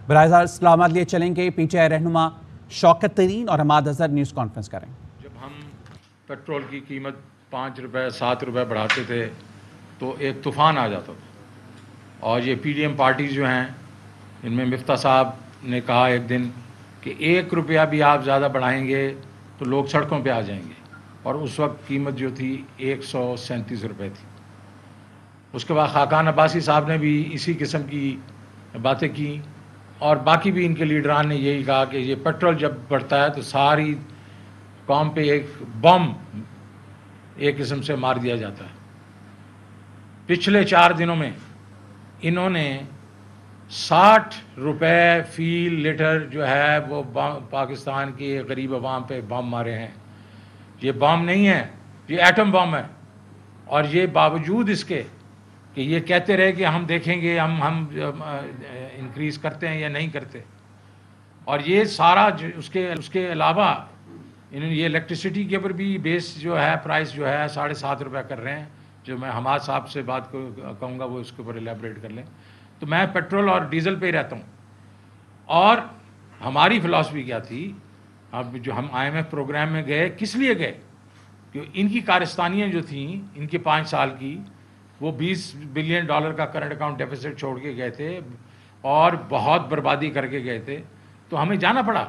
براہ راست اسلامات لیے چلیں گے پی ٹی آئی رہنما شوکت ترین اور حماد اظہر نیوز کانفرنس کریں. جب ہم پیٹرول کی قیمت 5 روپے 7 روپے بڑھاتے تھے تو ایک طوفان آ جاتا تھا، اور یہ پی ڈی ایم پارٹیز جو ہیں ان میں مفتاح صاحب نے کہا ایک دن کہ 1 روپیہ بھی آپ زیادہ بڑھائیں گے تو لوگ سڑکوں پہ آ جائیں گے، اور اس وقت قیمت جو تھی 137 روپے تھی. اس کے بعد خاقان عباسی صاحب نے بھی اسی قسم کی باتیں کی، اور باقی بھی ان کے لیڈران نے یہی کہا کہ یہ پیٹرول جب بڑھتا ہے تو ساری قوم پہ ایک بم ایک قسم سے مار دیا جاتا ہے. پچھلے 4 دنوں میں انہوں نے 60 روپے فی لیٹر جو ہے وہ پاکستان کی غریب عوام پہ بم مارے ہیں. یہ بم نہیں ہے، یہ ایٹم بم ہے، اور یہ باوجود اس کے کہ یہ کہتے رہے کہ ہم دیکھیں گے ہم انکریز کرتے ہیں یا نہیں کرتے. اور یہ سارا اس کے علاوہ انہوں نے یہ الیکٹریسٹی کے اوپر بھی بیس جو ہے پرائس جو ہے 7.5 روپے کر رہے ہیں، جو میں حماد صاحب سے بات کو کہوں گا وہ اس کے اوپر الیبریٹ کر لیں. تو میں پیٹرول اور ڈیزل پہ ہی رہتا ہوں، اور ہماری فلاسفی کیا تھی. اب جو ہم آئی ایم ایف پروگرام میں گئے کس لیے گئے؟ کہ ان کی کارستانیاں جو تھیں ان کی 5 سال کی، وہ $20 بلین کا کرنٹ اکاؤنٹ ڈیفیسٹ چھوڑ کے گئے تھے اور بہت بربادی کر کے گئے تھے. تو ہمیں جانا پڑا،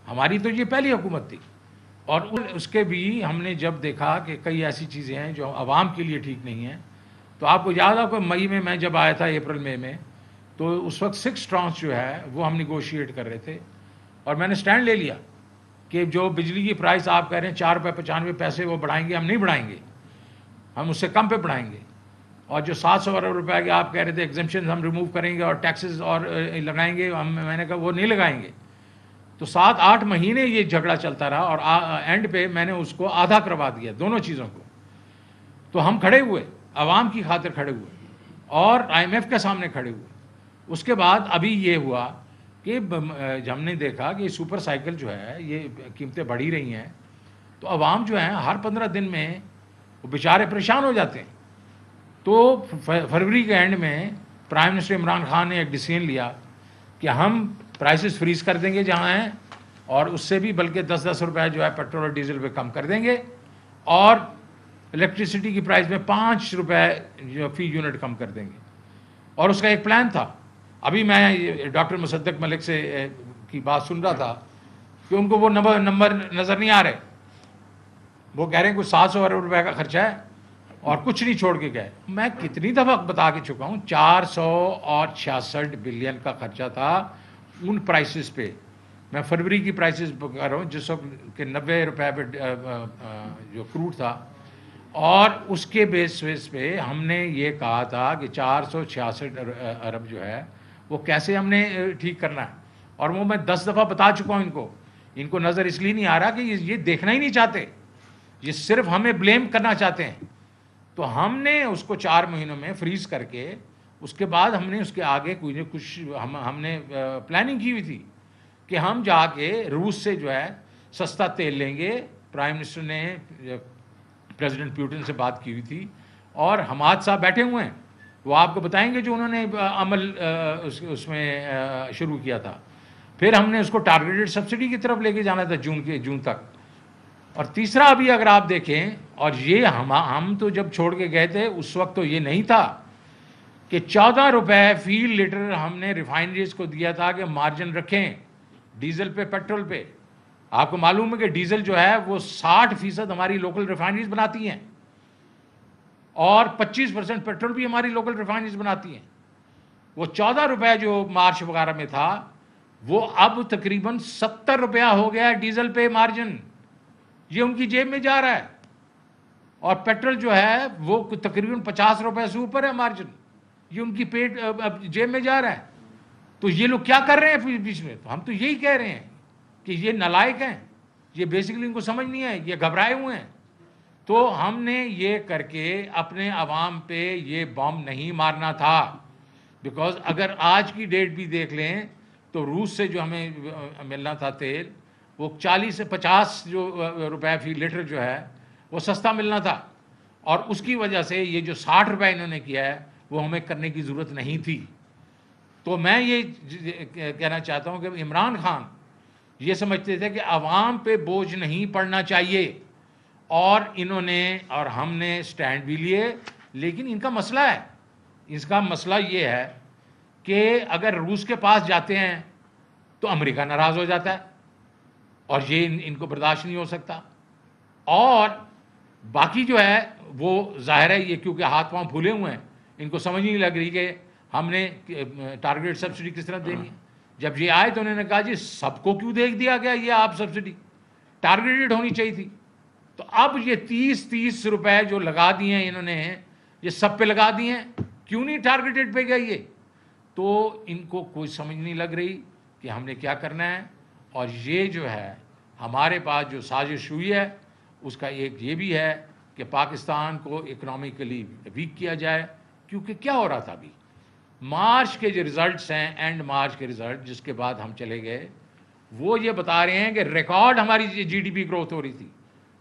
ہماری تو یہ پہلی حکومت تھی. اور اس کے بھی ہم نے جب دیکھا کہ کئی ایسی چیزیں ہیں جو عوام کے لیے ٹھیک نہیں ہیں. تو آپ کو یاد ہے کہ مئی میں جب آیا تھا اپریل مئی میں، تو اس وقت 6 ٹرانچ جو ہے وہ ہم نیگوشیٹ کر رہے تھے، اور میں نے سٹینڈ لے لیا کہ جو بجلی کی پرائس آپ کہہ رہے ہیں 4.95 وہ بڑھائیں گے، ہم نہیں بڑھائیں گے، ہم اس سے کم پہ بڑھائیں گے. اور جو 700 ارب روپے کے آپ کہہ رہے تھے ایگزمپشن ہم ریموو کریں گے اور ٹیکسز اور لگائیں گے، میں نے کہا وہ نہیں لگائیں گے. تو 7-8 مہینے یہ جھگڑا چلتا رہا، اور اینڈ پہ میں نے اس کو آدھا کروا دیا دونوں چیزوں کو. تو ہم کھڑے ہوئے، عوام کی خاطر کھڑے ہوئے، اور آئی ایم ایف کے سامنے کھڑے ہوئے. اس کے بعد ابھی یہ ہوا کہ ہم نے دیکھا کہ سپر سائیکل جو ہے یہ قیمتیں بڑھی رہی ہیں، تو عوام جو ہیں ہر 15 دن میں وہ بیچارے پریشان ہو جاتے ہیں. تو فروری کے اینڈ میں پرائم منسٹر عمران خان نے ایک ڈیسیژن لیا کہ ہم پرائسز فریز کر دیں گے جہاں ہیں، اور اس سے بھی بلکہ 10 روپے جو ہے پیٹرول اور ڈیزل پہ کم کر دیں گے، اور الیکٹریسٹی کی پرائس میں 5 روپے جو فی یونٹ کم کر دیں گے. اور اس کا ایک پلان تھا. ابھی میں ڈاکٹر مصدق ملک سے کی بات سن رہا تھا کہ ان کو وہ نمبر نظر نہیں آ رہے. وہ کہہ رہے ہیں کچھ 700 ارب روپے کا خرچہ ہے اور کچھ نہیں چھوڑ کے گئے. میں کتنی دفعہ بتا کے چکا ہوں 466 بلین کا خرچہ تھا ان پرائسز پہ. میں فروری کی پرائسز کر رہا ہوں جس وقت کہ 90 روپے پہ جو کروڈ تھا، اور اس کے بیس پہ ہم نے یہ کہا تھا کہ 466 ارب جو ہے وہ کیسے ہم نے ٹھیک کرنا ہے. اور وہ میں 10 دفعہ بتا چکا ہوں. ان کو نظر اس لیے نہیں آ رہا کہ یہ دیکھنا ہی نہیں چاہتے، یہ صرف ہمیں بلیم کرنا چاہتے ہیں. تو ہم نے اس کو 4 مہینوں میں فریز کر کے اس کے بعد ہم نے اس کے آگے کچھ ہم نے پلاننگ کی ہوئی تھی کہ ہم جا کے روس سے جو ہے سستا تیل لیں گے. پرائم منسٹر نے پریزیڈنٹ پیوٹن سے بات کی ہوئی تھی، اور حماد صاحب بیٹھے ہوئے ہیں، وہ آپ کو بتائیں گے جو انہوں نے عمل اس میں شروع کیا تھا. پھر ہم نے اس کو ٹارگیٹڈ سبسڈی کی طرف لے کے جانا تھا جون تک. اور تیسرا ابھی اگر آپ دیکھیں، اور یہ ہم تو جب چھوڑ کے گئے تھے اس وقت تو یہ نہیں تھا کہ 14 روپے فی لیٹر ہم نے ریفائنریز کو دیا تھا کہ مارجن رکھیں ڈیزل پہ پیٹرول پہ. آپ کو معلوم ہے کہ ڈیزل جو ہے وہ 60% ہماری لوکل ریفائنریز بناتی ہیں، اور 25% پیٹرول بھی ہماری لوکل ریفائنریز بناتی ہیں. وہ 14 روپے جو مارچ وغیرہ میں تھا وہ اب تقریباً 70 روپیہ ہو گیا ہے ڈیزل پہ مارجن. یہ ان کی جیب میں جا رہا ہے. اور پیٹرول جو ہے وہ تقریباً 50 روپے سے اوپر ہے مارجن، یہ ان کی پیٹ جیب میں جا رہا ہے. تو یہ لوگ کیا کر رہے ہیں بیچ میں؟ تو ہم تو یہی کہہ رہے ہیں کہ یہ نالائق ہیں، یہ بیسیکلی ان کو سمجھ نہیں ہے، یہ گھبرائے ہوئے ہیں. تو ہم نے یہ کر کے اپنے عوام پہ یہ بم نہیں مارنا تھا. بیکاز اگر آج کی ڈیٹ بھی دیکھ لیں تو روس سے جو ہمیں ملنا تھا تیل وہ 40 سے 50 جو روپے فی لیٹر جو ہے وہ سستا ملنا تھا. اور اس کی وجہ سے یہ جو 60 روپے انہوں نے کیا ہے وہ ہمیں کرنے کی ضرورت نہیں تھی. تو میں یہ کہنا چاہتا ہوں کہ عمران خان یہ سمجھتے تھے کہ عوام پہ بوجھ نہیں پڑنا چاہیے، اور انہوں نے اور ہم نے سٹینڈ بھی لیے، لیکن ان کا مسئلہ ہے، اس کا مسئلہ یہ ہے کہ اگر روس کے پاس جاتے ہیں تو امریکہ ناراض ہو جاتا ہے، اور یہ ان کو برداشت نہیں ہو سکتا، اور باقی جو ہے وہ ظاہر ہے یہ کیونکہ ہاتھ پاؤں پھولے ہوئے ہیں، ان کو سمجھ نہیں لگ رہی کہ ہم نے ٹارگیٹ سبسڈی کس طرح دینی ہے۔ جب یہ آئے تو انہوں نے کہا جی سب کو کیوں دیکھ دیا گیا یہ آپ سبسڈی، ٹارگیٹڈ ہونی چاہیے تھی۔ تو اب یہ 30 روپے جو لگا دیے ہیں انہوں نے، یہ سب پہ لگا دیے ہیں، کیوں نہیں ٹارگیٹڈ پہ گیا یہ؟ تو ان کو کوئی سمجھ نہیں لگ رہی کہ ہم نے کیا کرنا ہے، اور یہ جو ہے ہمارے پاس جو سازش ہوئی ہے اس کا ایک یہ بھی ہے کہ پاکستان کو اکنامکلی ویک کیا جائے، کیونکہ کیا ہو رہا تھا ابھی مارچ کے جو ریزلٹس ہیں، اینڈ مارچ کے ریزلٹ جس کے بعد ہم چلے گئے، وہ یہ بتا رہے ہیں کہ ریکارڈ ہماری جی ڈی پی گروتھ ہو رہی تھی،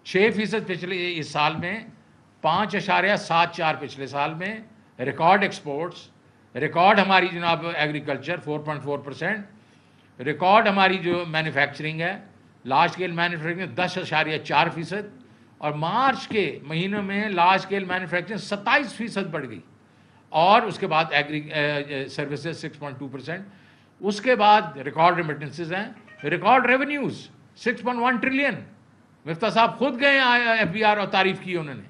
6% پچھلے اس سال میں، 5.74 پچھلے سال میں، ریکارڈ ایکسپورٹس، ریکارڈ ہماری جناب ایگریکلچر 4.4%، ریکارڈ ہماری جو مینوفیکچرنگ ہے لارج اسکیل مینوفیکچرنگ 10.4%، اور مارچ کے مہینوں میں لارج اسکیل مینوفیکچرنگ 27% بڑھ گئی، اور اس کے بعد سروسز 6.2%، اس کے بعد ریکارڈ ریمیٹنسز ہیں، ریکارڈ ریونیوز 6.1 ٹریلین، مفتہ صاحب خود گئے ایف بی آر اور تعریف کی انہوں نے،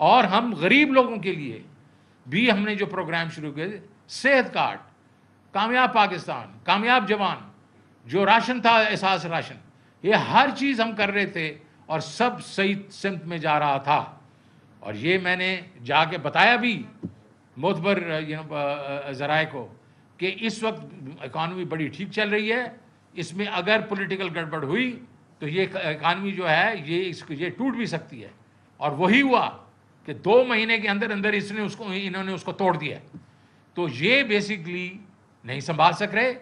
اور ہم غریب لوگوں کے لیے بھی ہم نے جو پروگرام شروع کیے، صحت کارڈ، کامیاب پاکستان، کامیاب جوان، جو راشن تھا احساس راشن، یہ ہر چیز ہم کر رہے تھے اور سب صحیح سمت میں جا رہا تھا، اور یہ میں نے جا کے بتایا بھی معتبر ذرائع کو کہ اس وقت اکانومی بڑی ٹھیک چل رہی ہے، اس میں اگر پولیٹیکل گڑبڑ ہوئی تو یہ اکانومی جو ہے یہ ٹوٹ بھی سکتی ہے، اور وہی ہوا کہ 2 مہینے کے اندر اندر انہوں نے اس کو توڑ دیا۔ تو یہ بیسیکلی نہیں سنبھال سک رہے۔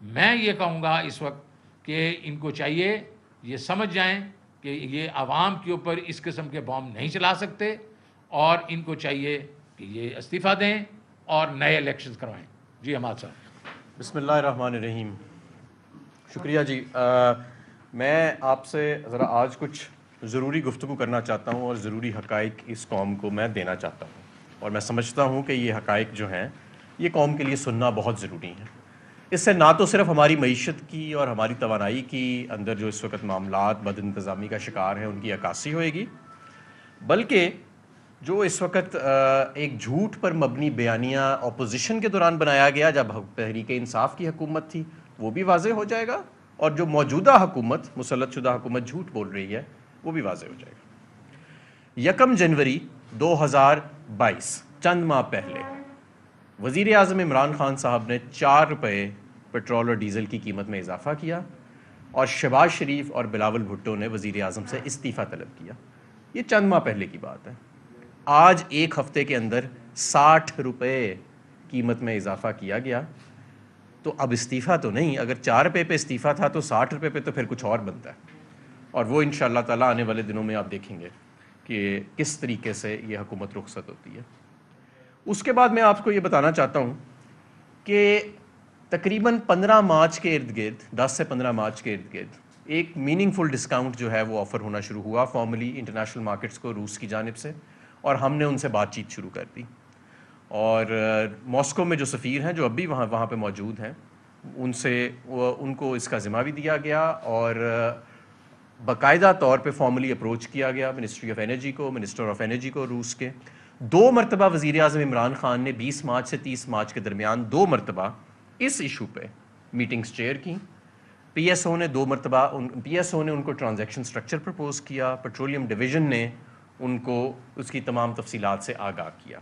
میں یہ کہوں گا اس وقت کہ ان کو چاہیے یہ سمجھ جائیں کہ یہ عوام کے اوپر اس قسم کے بام نہیں چلا سکتے، اور ان کو چاہیے کہ یہ استعفیٰ دیں اور نئے الیکشنز کروائیں۔ جی حماد صاحب۔ بسم اللہ الرحمن الرحیم۔ شکریہ جی۔ میں آپ سے ذرا آج کچھ ضروری گفتگو کرنا چاہتا ہوں، اور ضروری حقائق اس قوم کو میں دینا چاہتا ہوں، اور میں سمجھتا ہوں کہ یہ حقائق جو ہیں یہ قوم کے لیے سننا بہت ضروری ہے۔ اس سے نہ تو صرف ہماری معیشت کی اور ہماری توانائی کی اندر جو اس وقت معاملات بد انتظامی کا شکار ہیں ان کی عکاسی ہوئے گی، بلکہ جو اس وقت ایک جھوٹ پر مبنی بیانیہ اپوزیشن کے دوران بنایا گیا جب تحریک انصاف کی حکومت تھی وہ بھی واضح ہو جائے گا، اور جو موجودہ حکومت مسلط شدہ حکومت جھوٹ بول رہی ہے وہ بھی واضح ہو جائے گا۔ 1 جنوری 2022 چند ماہ پہلے وزیر اعظم عمران خان صاحب نے 4 روپے پیٹرول اور ڈیزل کی قیمت میں اضافہ کیا، اور شہباز شریف اور بلاول بھٹو نے وزیر اعظم سے استعفیٰ طلب کیا۔ یہ چند ماہ پہلے کی بات ہے۔ آج 1 ہفتے کے اندر 60 روپے قیمت میں اضافہ کیا گیا، تو اب استعفیٰ تو نہیں، اگر 4 روپے پہ استعفیٰ تھا تو 60 روپے پہ تو پھر کچھ اور بنتا ہے، اور وہ انشاءاللہ تعالیٰ آنے والے دنوں میں آپ دیکھیں گے کہ کس طریقے سے یہ حکومت رخصت ہوتی ہے۔ اس کے بعد میں آپ کو یہ بتانا چاہتا ہوں کہ تقریباً 15 مارچ کے ارد گرد، 10 سے 15 مارچ کے ارد گرد ایک میننگ فل ڈسکاؤنٹ جو ہے وہ آفر ہونا شروع ہوا فارملی انٹرنیشنل مارکیٹس کو روس کی جانب سے، اور ہم نے ان سے بات چیت شروع کر دی، اور ماسکو میں جو سفیر ہیں جو اب بھی وہاں پہ موجود ہیں ان کو اس کا ذمہ بھی دیا گیا، اور باقاعدہ طور پہ فارملی اپروچ کیا گیا منسٹری آف انرجی کو، منسٹر آف انرجی کو روس کے۔ 2 مرتبہ وزیر اعظم عمران خان نے 20 مارچ سے 30 مارچ کے درمیان 2 مرتبہ اس ایشو پہ میٹنگز چیئر کی۔ پی ایس او نے 2 مرتبہ ان کو ٹرانزیکشن سٹرکچر پرپوز کیا، پیٹرولیم ڈویژن نے ان کو اس کی تمام تفصیلات سے آگاہ کیا،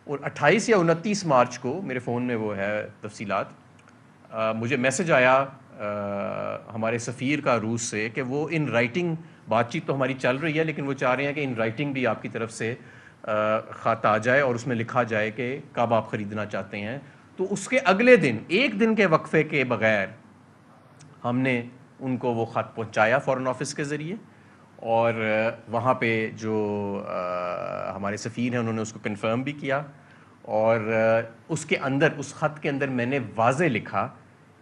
اور 28 یا 29 مارچ کو میرے فون میں وہ ہے تفصیلات، مجھے میسج آیا ہمارے سفیر کا روس سے کہ وہ ان رائٹنگ، بات چیت تو ہماری چل رہی ہے لیکن وہ چاہ رہے ہیں کہ ان رائٹنگ بھی آپ کی طرف سے خط آ جائے اور اس میں لکھا جائے کہ کب آپ خریدنا چاہتے ہیں۔ تو اس کے اگلے دن 1 دن کے وقفے کے بغیر ہم نے ان کو وہ خط پہنچایا فارن آفس کے ذریعے، اور وہاں پہ جو ہمارے سفیر ہیں انہوں نے اس کو کنفرم بھی کیا، اور اس کے اندر اس خط کے اندر میں نے واضح لکھا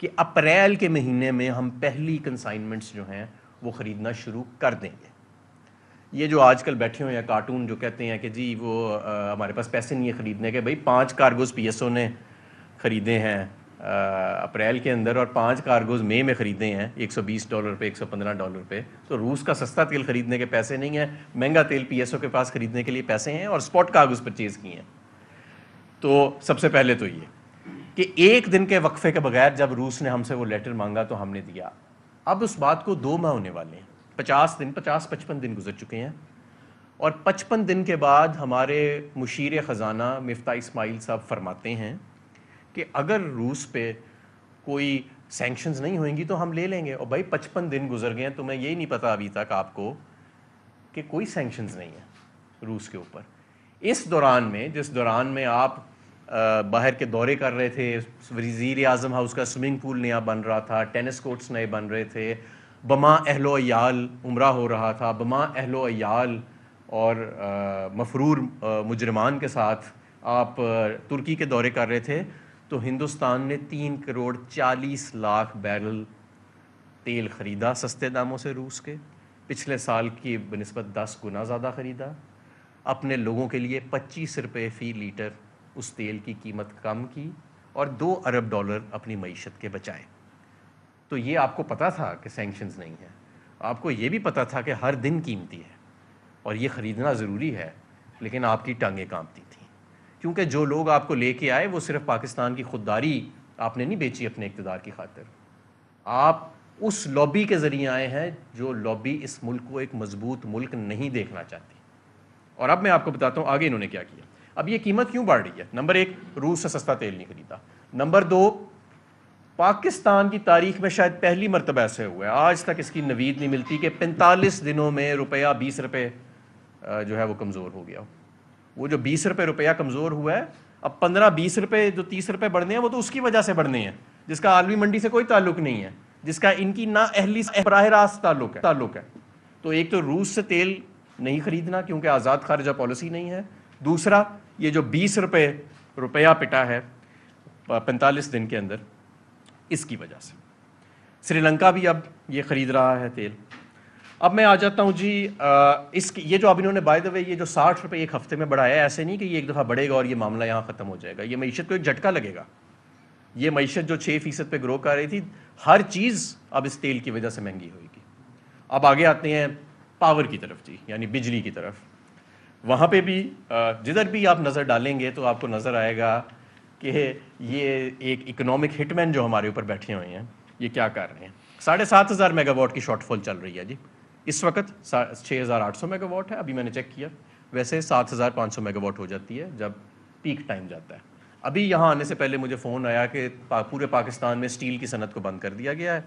کہ اپریل کے مہینے میں ہم پہلی کنسائنمنٹس جو ہیں وہ خریدنا شروع کر دیں گے. یہ جو آج کل بیٹھے ہوئے ہیں کارٹون جو کہتے ہیں کہ جی وہ ہمارے پاس پیسے نہیں ہے خریدنے کے، بھائی 5 کارگوز پی ایس او نے خریدے ہیں اپریل کے اندر اور 5 کارگوز مئی میں خریدے ہیں $120 پہ $115 پہ. تو روس کا سستا تیل خریدنے کے پیسے نہیں ہیں، مہنگا تیل پی ایس او کے پاس خریدنے کے لیے پیسے ہیں اور اسپاٹ کارگوز پرچیز کیے ہیں. تو سب سے پہلے تو یہ کہ ایک دن کے وقفے کے بغیر جب روس نے ہم سے وہ لیٹر مانگا تو ہم نے دیا. اب اس بات کو 2 ماہ ہونے والے ہیں، 55 دن گزر چکے ہیں، اور 55 دن کے بعد ہمارے مشیر خزانہ مفتاح اسماعیل صاحب فرماتے ہیں کہ اگر روس پہ کوئی سینکشنز نہیں ہوئیں گی تو ہم لے لیں گے. اور بھائی 55 دن گزر گئے ہیں، تمہیں یہی نہیں پتا ابھی تک آپ کو کہ کوئی سینکشنز نہیں ہیں روس کے اوپر. اس دوران میں جس دوران میں آپ باہر کے دورے کر رہے تھے، وزیر اعظم ہاؤس کا سوئمنگ پول نیا بن رہا تھا، ٹینس کورٹس نئے بن رہے تھے، بما اہل و عیال عمرہ ہو رہا تھا، بما اہل و عیال اور مفرور مجرمان کے ساتھ آپ ترکی کے دورے کر رہے تھے، تو ہندوستان نے 3.40 کروڑ بیرل تیل خریدا سستے داموں سے روس کے. پچھلے سال کی بنسبت 10 گنا زیادہ خریدا. اپنے لوگوں کے لیے 25 روپے فی لیٹر اس تیل کی قیمت کم کی اور $2 ارب اپنی معیشت کے بچائے. تو یہ آپ کو پتا تھا کہ سینکشنز نہیں ہیں، آپ کو یہ بھی پتا تھا کہ ہر دن قیمتی ہے اور یہ خریدنا ضروری ہے، لیکن آپ کی ٹانگیں کانپتی تھیں کیونکہ جو لوگ آپ کو لے کے آئے وہ صرف پاکستان کی خودداری آپ نے نہیں بیچی اپنے اقتدار کی خاطر. آپ اس لابی کے ذریعے آئے ہیں جو لابی اس ملک کو ایک مضبوط ملک نہیں دیکھنا چاہتی. اور اب میں آپ کو بتاتا ہوں آگے انہوں نے کیا کیا. اب یہ قیمت کیوں بڑھ رہی ہے؟ نمبر 1، روس سے سستا تیل نہیں خریدا. نمبر 2، پاکستان کی تاریخ میں شاید پہلی مرتبہ ایسے ہوا ہے، آج تک اس کی نوید نہیں ملتی کہ 45 دنوں میں روپیہ 20 روپے جو ہے وہ کمزور ہو گیا. وہ جو 20 روپے روپیہ کمزور ہوا ہے، اب 15-20 روپے جو 30 روپے بڑھنے ہیں وہ تو اس کی وجہ سے بڑھنے ہیں جس کا عالمی منڈی سے کوئی تعلق نہیں ہے، جس کا ان کی نا اہلی سے براہ راست تعلق ہے. تو ایک تو روس سے تیل نہیں خریدنا کیونکہ آزاد خارجہ پالیسی نہیں ہے. دوسرا، یہ جو 20 روپے روپیہ پٹا ہے 45 دن کے اندر، اس کی وجہ سے. سری لنکا بھی اب یہ خرید رہا ہے تیل. اب میں آ جاتا ہوں جی یہ جو اب انہوں نے بائی دا وے یہ جو 60 روپے ایک ہفتے میں بڑھایا ہے، ایسے نہیں کہ یہ ایک دفعہ بڑھے گا اور یہ معاملہ یہاں ختم ہو جائے گا. یہ معیشت کو ایک جھٹکا لگے گا. یہ معیشت جو 6% پہ گرو کر رہی تھی، ہر چیز اب اس تیل کی وجہ سے مہنگی ہوئے گی. اب آگے آتے ہیں پاور کی طرف جی، یعنی بجلی کی طرف. وہاں پہ بھی جدھر بھی آپ نظر ڈالیں گے تو آپ کو نظر آئے گا کہ یہ ایک اکنامک ہٹ مین جو ہمارے اوپر بیٹھے ہوئے ہیں یہ کیا کر رہے ہیں. 7,500 میگا واٹ کی شارٹ فال چل رہی ہے جی. اس وقت 6,800 میگا واٹ ہے، ابھی میں نے چیک کیا. ویسے 7,500 میگا واٹ ہو جاتی ہے جب پیک ٹائم جاتا ہے. ابھی یہاں آنے سے پہلے مجھے فون آیا کہ پورے پاکستان میں اسٹیل کی صنعت کو بند کر دیا گیا ہے،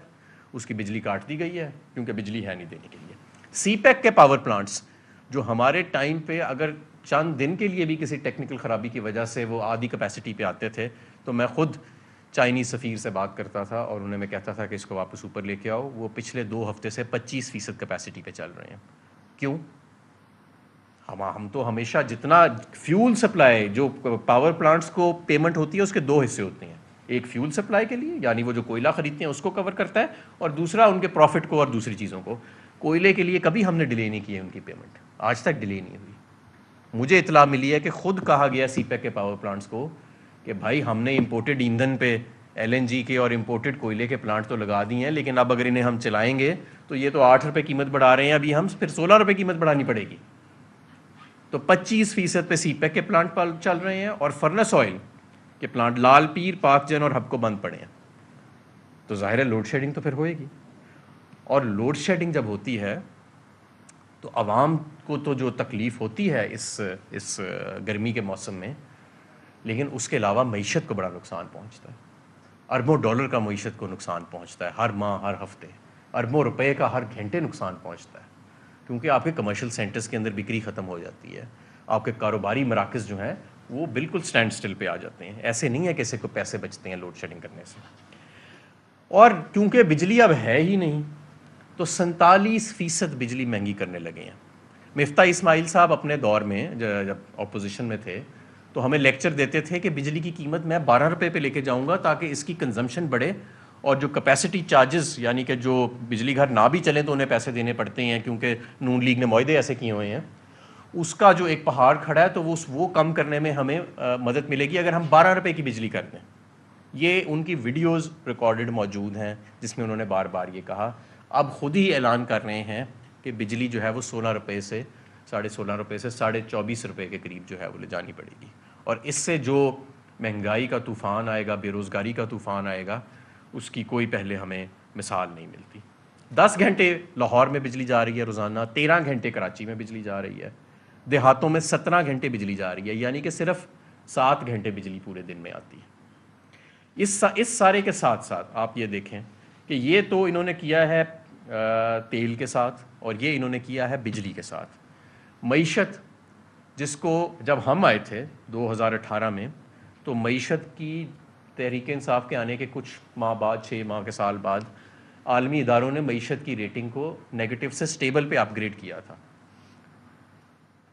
اس کی بجلی کاٹ دی گئی ہے کیونکہ بجلی ہے نہیں دینے کے لیے. سی پیک کے پاور پلانٹس جو ہمارے ٹائم پہ اگر چند دن کے لیے بھی کسی ٹیکنیکل خرابی کی وجہ سے وہ آدھی کیپیسٹی پہ آتے تھے تو میں خود چائنیز سفیر سے بات کرتا تھا اور انہیں میں کہتا تھا کہ اس کو واپس اوپر لے کے آؤ. وہ پچھلے 2 ہفتے سے 25% کیپیسٹی پہ چل رہے ہیں. کیوں؟ ہم تو ہمیشہ جتنا فیول سپلائی جو پاور پلانٹس کو پیمنٹ ہوتی ہے اس کے 2 حصے ہوتے ہیں. ایک فیول سپلائی کے لیے یعنی وہ جو کوئلہ خریدتے ہیں اس کو کور کرتا ہے، اور دوسرا ان کے پروفٹ کو اور دوسری چیزوں کو. کوئلے کے لیے کبھی ہم نے ڈیلے نہیں کی ہے ان کی پیمنٹ، آج تک ڈیلے نہیں ہوئی. مجھے اطلاع ملی ہے کہ خود کہا گیا سی پیک کے پاور پلانٹس کو کہ بھائی ہم نے امپورٹڈ ایندھن پہ LNG کے اور امپورٹڈ کوئلے کے پلانٹ تو لگا دیے ہیں، لیکن اب اگر انہیں ہم چلائیں گے تو یہ تو 8 روپے قیمت بڑھا رہے ہیں، ابھی ہم پھر 16 روپے قیمت بڑھانی پڑے گی. تو 25% پہ سی پیک کے پلانٹ چل رہے ہیں اور فرنس آئل کے پلانٹ لال پیر، پاک جن اور ہب کو بند پڑے ہیں. تو ظاہر ہے لوڈ شیڈنگ تو پھر ہوئے گی، اور لوڈ شیڈنگ جب ہوتی ہے تو عوام کو تو جو تکلیف ہوتی ہے اس گرمی کے موسم میں، لیکن اس کے علاوہ معیشت کو بڑا نقصان پہنچتا ہے. اربوں ڈالر کا معیشت کو نقصان پہنچتا ہے ہر ماہ، ہر ہفتے. اربوں روپے کا ہر گھنٹے نقصان پہنچتا ہے کیونکہ آپ کے کمرشل سینٹرز کے اندر بکری ختم ہو جاتی ہے. آپ کے کاروباری مراکز جو ہیں وہ بالکل سٹینڈ سٹل پہ آ جاتے ہیں. ایسے نہیں ہے کہ کسی کو پیسے بچتے ہیں لوڈ شیڈنگ کرنے سے. اور کیونکہ بجلی اب ہے ہی نہیں تو 47% بجلی مہنگی کرنے لگے ہیں. مفتاح اسماعیل صاحب اپنے دور میں جب اپوزیشن میں تھے تو ہمیں لیکچر دیتے تھے کہ بجلی کی قیمت میں 12 روپے پہ لے کے جاؤں گا تاکہ اس کی کنزمپشن بڑھے، اور جو کیپیسٹی چارجز یعنی کہ جو بجلی گھر نہ بھی چلیں تو انہیں پیسے دینے پڑتے ہیں کیونکہ نون لیگ نے معاہدے ایسے کیے ہوئے ہیں، اس کا جو ایک پہاڑ کھڑا ہے تو وہ کم کرنے میں ہمیں مدد ملے گی اگر ہم 12 روپے کی بجلی کر دیں۔ یہ ان کی ویڈیوز ریکارڈڈ موجود ہیں جس میں انہوں نے بار بار یہ کہا۔ اب خود ہی اعلان کر رہے ہیں کہ بجلی جو ہے وہ 16 روپے سے 16.5 روپے سے 24.5 روپے کے قریب جو ہے وہ لے جانی پڑے گی، اور اس سے جو مہنگائی کا طوفان آئے گا، بے روزگاری کا طوفان آئے گا، اس کی کوئی پہلے ہمیں مثال نہیں ملتی۔ 10 گھنٹے لاہور میں بجلی جا رہی ہے روزانہ، 13 گھنٹے کراچی میں بجلی جا رہی ہے، دیہاتوں میں 17 گھنٹے بجلی جا رہی ہے، یعنی کہ صرف 7 گھنٹے بجلی پورے دن میں آتی ہے۔ اس سارے کے ساتھ ساتھ آپ یہ دیکھیں کہ یہ تو انہوں نے کیا ہے تیل کے ساتھ، اور یہ انہوں نے کیا ہے بجلی کے ساتھ۔ معیشت، جس کو جب ہم آئے تھے 2018 میں، تو معیشت کی تحریک انصاف کے آنے کے کچھ ماہ بعد، 6 ماہ کے سال بعد، عالمی اداروں نے معیشت کی ریٹنگ کو نیگیٹو سے سٹیبل پہ اپ گریڈ کیا تھا۔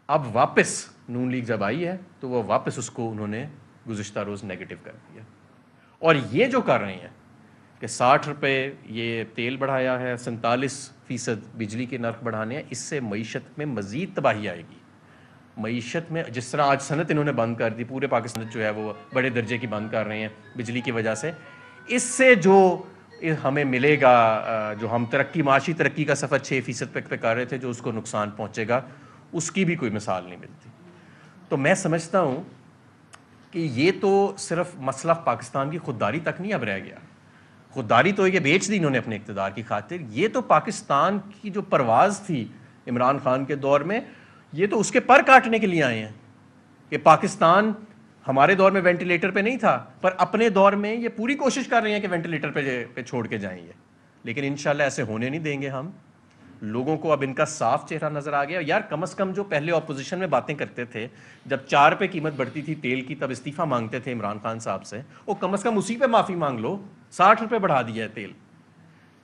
اب واپس نون لیگ جب آئی ہے تو وہ واپس اس کو انہوں نے گزشتہ روز نیگیٹو کر دیا، اور یہ جو کر رہے ہیں کہ 60 روپے یہ تیل بڑھایا ہے، 47% بجلی کے نرخ بڑھانے ہیں، اس سے معیشت میں مزید تباہی آئے گی۔ معیشت میں جس طرح آج صنعت انہوں نے بند کر دی، پورے پاکستان جو ہے وہ بڑے درجے کی بند کر رہے ہیں بجلی کی وجہ سے، اس سے جو ہمیں ملے گا، جو ہم معاشی ترقی کا سفر 6% پہ کر رہے تھے، جو اس کو نقصان پہنچے گا، اس کی بھی کوئی مثال نہیں ملتی۔ تو میں سمجھتا ہوں کہ یہ تو صرف مسئلہ پاکستان کی خودداری تک نہیں اب رہ گیا۔ خودداری تو یہ بیچ دی انہوں نے اپنے اقتدار کی خاطر، یہ تو پاکستان کی جو پرواز تھی عمران خان کے دور میں، یہ تو اس کے پر کاٹنے کے لیے آئے ہیں کہ پاکستان ہمارے دور میں وینٹیلیٹر پہ نہیں تھا، پر اپنے دور میں یہ پوری کوشش کر رہے ہیں کہ وینٹیلیٹر پہ چھوڑ کے جائیں گے، لیکن انشاءاللہ ایسے ہونے نہیں دیں گے ہم۔ لوگوں کو اب ان کا صاف چہرہ نظر آ گیا۔ یار کم از کم جو پہلے اپوزیشن میں باتیں کرتے تھے، جب 4 روپے قیمت بڑھتی تھی تیل کی تب استعفیٰ مانگتے تھے عمران خان صاحب سے، وہ کم از کم اسی پہ معافی مانگ لو۔ 60 روپے بڑھا دیا ہے تیل،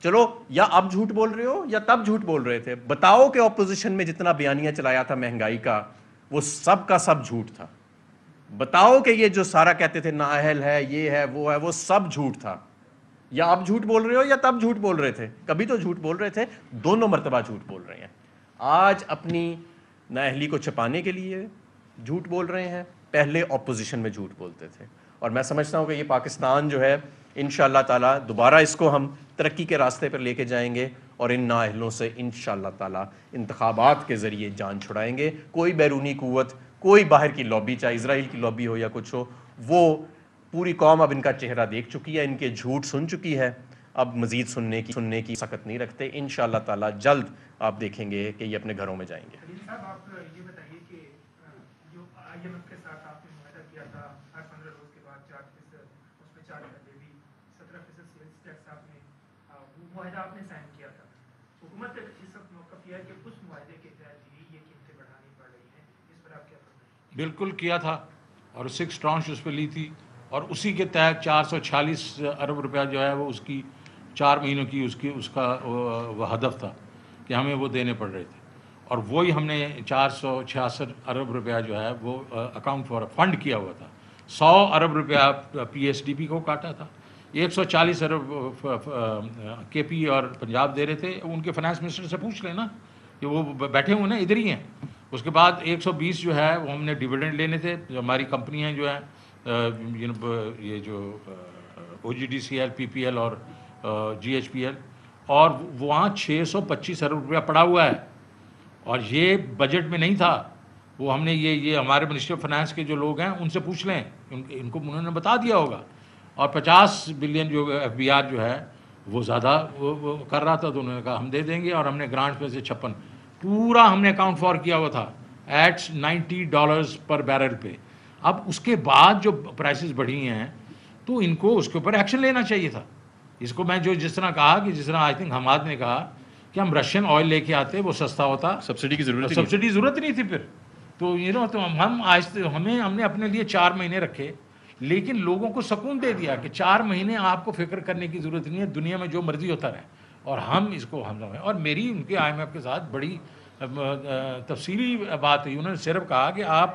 چلو یا اب جھوٹ بول رہے ہو یا تب جھوٹ بول رہے تھے، بتاؤ کہ اپوزیشن میں جتنا بیانیہ چلایا تھا مہنگائی کا وہ سب کا سب جھوٹ تھا۔ بتاؤ کہ یہ جو سارا کہتے تھے نااہل ہے، یہ ہے، وہ سب جھوٹ تھا، یا اب جھوٹ بول رہے ہو یا تب جھوٹ بول رہے تھے؟ کبھی تو جھوٹ بول رہے تھے، دونوں مرتبہ جھوٹ بول رہے ہیں۔ آج اپنی نااہلی کو چھپانے کے لیے جھوٹ بول رہے ہیں، پہلے اپوزیشن میں جھوٹ بولتے تھے۔ اور میں سمجھتا ہوں کہ یہ پاکستان جو ہے انشاءاللہ تعالیٰ دوبارہ اس کو ہم ترقی کے راستے پر لے کے جائیں گے، اور ان نااہلوں سے انشاءاللہ تعالیٰ انتخابات کے ذریعے جان چھڑائیں گے۔ کوئی بیرونی قوت، کوئی باہر کی لابی، چاہے اسرائیل کی لابی ہو یا کچھ ہو، وہ پوری قوم اب ان کا چہرہ دیکھ چکی ہے، ان کے جھوٹ سن چکی ہے، اب مزید سننے کی سخت نہیں رکھتے۔ انشاءاللہ تعالیٰ جلد آپ دیکھیں گے کہ یہ اپنے گھروں میں جائیں گے۔ خلیل صاحب، آپ یہ بتائیے کہ جو IMF کے ساتھ آپ نے معاہدہ کیا تھا ہر 15 روز کے بعد 4%، اس پہ 4% 17% سیلز ٹیکس، آپ نے وہ معاہدہ آپ نے سائن کیا تھا۔ حکومت اس وقت موقف کیا ہے کہ اس معاہدے کے تحت ہی یہ قیمتیں بڑھانی پڑ رہی ہیں، اس پر آپ کیا فرمائیں؟ بالکل کیا تھا، اور 6 ٹرانش اس پہ لی تھی، اور اسی کے تحت 446 ارب روپیہ جو ہے وہ اس کی 4 مہینوں کی اس کا وہ ہدف تھا کہ ہمیں وہ دینے پڑ رہے تھے، اور وہی ہم نے 466 ارب روپیہ جو ہے وہ اکاؤنٹ فار فنڈ کیا ہوا تھا۔ 100 ارب روپیہ PSDP کو کاٹا تھا، 140 ارب KP اور پنجاب دے رہے تھے۔ ان کے فائنانس منسٹر سے پوچھ لینا کہ وہ بیٹھے ہوئے نا، ادھر ہی ہیں۔ اس کے بعد 120 جو ہے وہ ہم نے ڈیویڈنڈ لینے تھے، جو ہماری کمپنیاں جو ہیں یہ جو OGDCL PPL اور GHPL، اور وہاں 625 ارب روپیہ پڑا ہوا ہے، اور یہ بجٹ میں نہیں تھا۔ وہ ہم نے یہ ہمارے منسٹری آف فائنانس کے جو لوگ ہیں ان سے پوچھ لیں، ان کو انہوں نے بتا دیا ہوگا۔ اور 50 بلین جو FBR جو ہے وہ زیادہ وہ کر رہا تھا، تو انہوں نے کہا ہم دے دیں گے، اور ہم نے گرانٹ میں سے 56 پورا ہم نے اکاؤنٹ فار کیا ہوا تھا ایٹ $90 پر بیرل پہ۔ اب اس کے بعد جو پرائسز بڑھی ہیں تو ان کو اس کے اوپر ایکشن لینا چاہیے تھا۔ اس کو میں جس طرح کہا کہ جس طرح آئی تھنک حماد نے کہا کہ ہم رشین آئل لے کے آتے، وہ سستا ہوتا، سبسڈی کی ضرورت نہیں تھی پھر تو تو ہم نے اپنے لیے 4 مہینے رکھے، لیکن لوگوں کو سکون دے دیا کہ 4 مہینے آپ کو فکر کرنے کی ضرورت نہیں ہے، دنیا میں جو مرضی ہوتا رہے، اور ہم اس کو اور میری ان کے IMF کے ساتھ بڑی تفصیلی بات ہوئی۔ انہوں نے صرف کہا کہ آپ